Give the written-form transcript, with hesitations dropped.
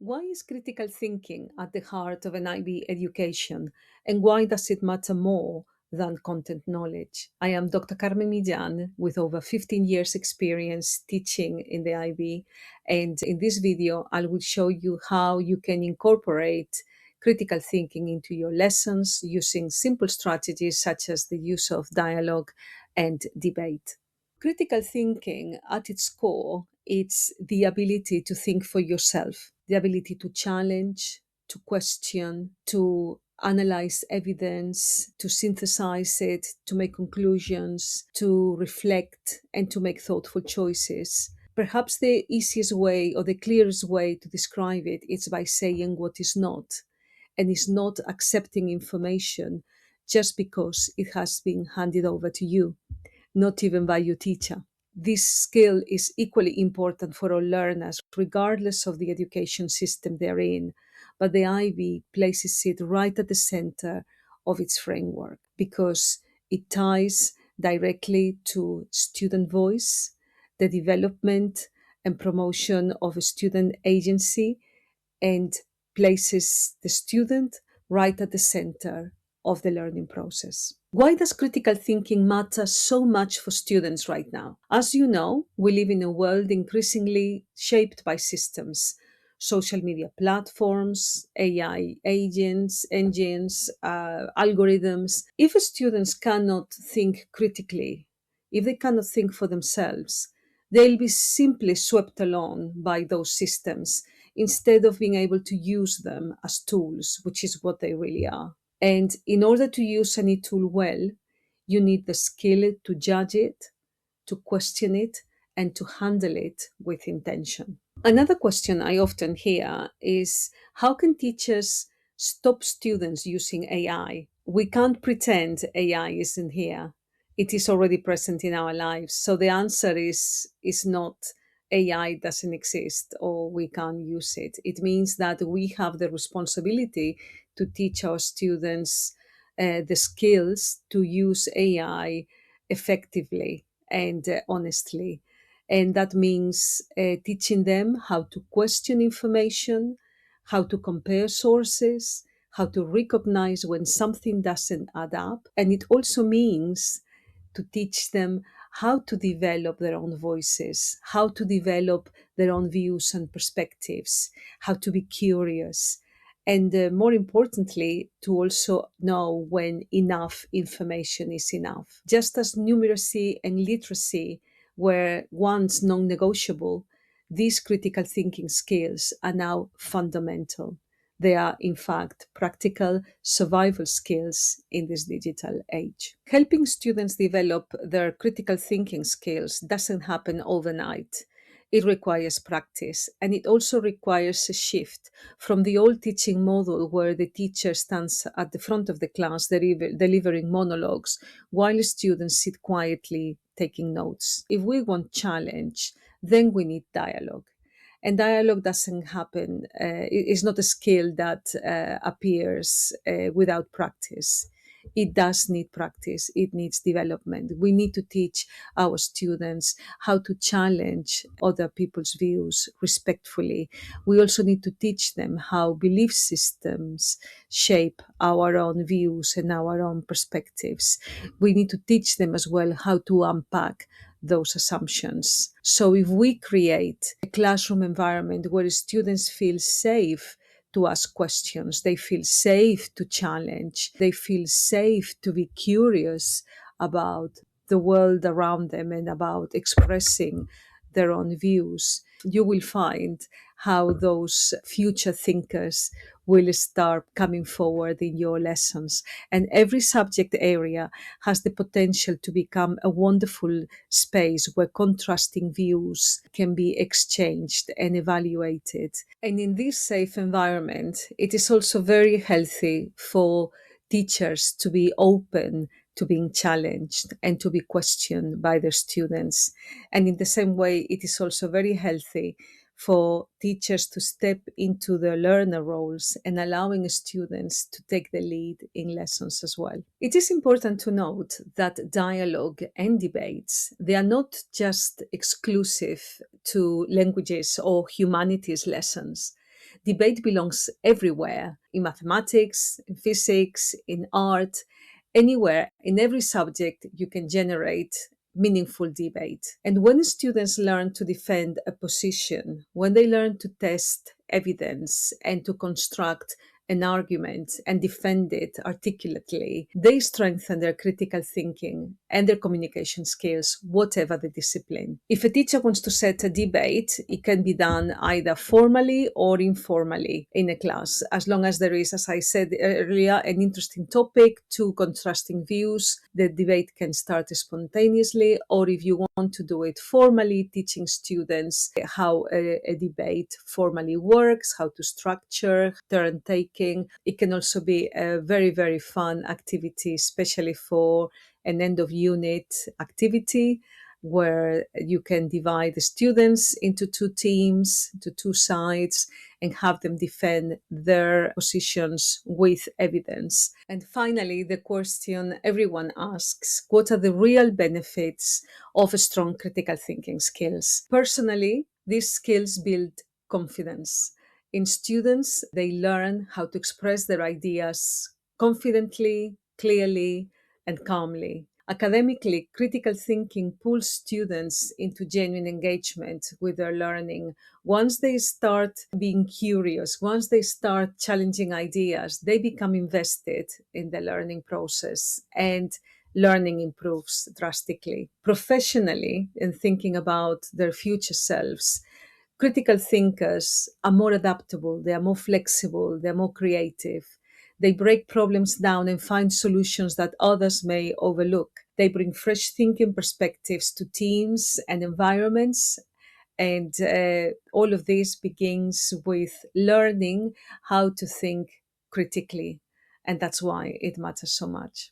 Why is critical thinking at the heart of an IB education, and why does it matter more than content knowledge? I am Dr. Carmen Millán with over 15 years experience teaching in the IB, and in this video I will show you how you can incorporate critical thinking into your lessons using simple strategies such as the use of dialogue and debate. Critical thinking, at its core, it's the ability to think for yourself, the ability to challenge, to question, to analyze evidence, to synthesize it, to make conclusions, to reflect, and to make thoughtful choices. Perhaps the easiest way or the clearest way to describe it is by saying what is not, and is not accepting information just because it has been handed over to you, not even by your teacher. This skill is equally important for all learners, regardless of the education system they're in. But the IB places it right at the center of its framework because it ties directly to student voice, the development and promotion of a student agency, and places the student right at the center of the learning process. Why does critical thinking matter so much for students right now? As you know, we live in a world increasingly shaped by systems, social media platforms, AI agents, engines, algorithms. If students cannot think critically, if they cannot think for themselves, they'll be simply swept along by those systems instead of being able to use them as tools, which is what they really are. And in order to use any tool well, you need the skill to judge it, to question it, and to handle it with intention. Another question I often hear is, how can teachers stop students using AI? We can't pretend AI isn't here. It is already present in our lives. So the answer is not AI doesn't exist or we can't use it. It means that we have the responsibility to teach our students the skills to use AI effectively and honestly. And that means teaching them how to question information, how to compare sources, how to recognize when something doesn't add up. And it also means to teach them how to develop their own voices, how to develop their own views and perspectives, how to be curious, and more importantly, to also know when enough information is enough. Just as numeracy and literacy were once non negotiable, these critical thinking skills are now fundamental. They are, in fact, practical survival skills in this digital age. Helping students develop their critical thinking skills doesn't happen overnight. It requires practice, and it also requires a shift from the old teaching model where the teacher stands at the front of the class delivering monologues while students sit quietly taking notes. If we want challenge, then we need dialogue. And dialogue doesn't happen, it's not a skill that appears without practice. It does need practice, it needs development. We need to teach our students how to challenge other people's views respectfully. We also need to teach them how belief systems shape our own views and our own perspectives. We need to teach them as well how to unpack those assumptions. So if we create a classroom environment where students feel safe to ask questions, they feel safe to challenge, they feel safe to be curious about the world around them and about expressing their own views, you will find how those future thinkers will start coming forward in your lessons. And every subject area has the potential to become a wonderful space where contrasting views can be exchanged and evaluated. And in this safe environment, it is also very healthy for teachers to be open to being challenged and to be questioned by their students. And in the same way, it is also very healthy for teachers to step into their learner roles and allowing students to take the lead in lessons as well. It is important to note that dialogue and debates, they are not just exclusive to languages or humanities lessons. Debate belongs everywhere, in mathematics, in physics, in art, anywhere, in every subject you can generate meaningful debate. And when students learn to defend a position, when they learn to test evidence and to construct an argument and defend it articulately, they strengthen their critical thinking and their communication skills, whatever the discipline. If a teacher wants to set a debate, it can be done either formally or informally in a class, as long as there is, as I said earlier, an interesting topic, two contrasting views. The debate can start spontaneously, or if you want to do it formally, teaching students how a debate formally works, how to structure, turn taking. It can also be a very, very fun activity, especially for an end of unit activity where you can divide the students into two teams, to two sides, and have them defend their positions with evidence. And finally, the question everyone asks, what are the real benefits of strong critical thinking skills? Personally, these skills build confidence. In students, they learn how to express their ideas confidently, clearly, and calmly. Academically, critical thinking pulls students into genuine engagement with their learning. Once they start being curious, once they start challenging ideas, they become invested in the learning process and learning improves drastically. Professionally, in thinking about their future selves, critical thinkers are more adaptable, they are more flexible, they're more creative. They break problems down and find solutions that others may overlook. They bring fresh thinking perspectives to teams and environments. And all of this begins with learning how to think critically. And that's why it matters so much.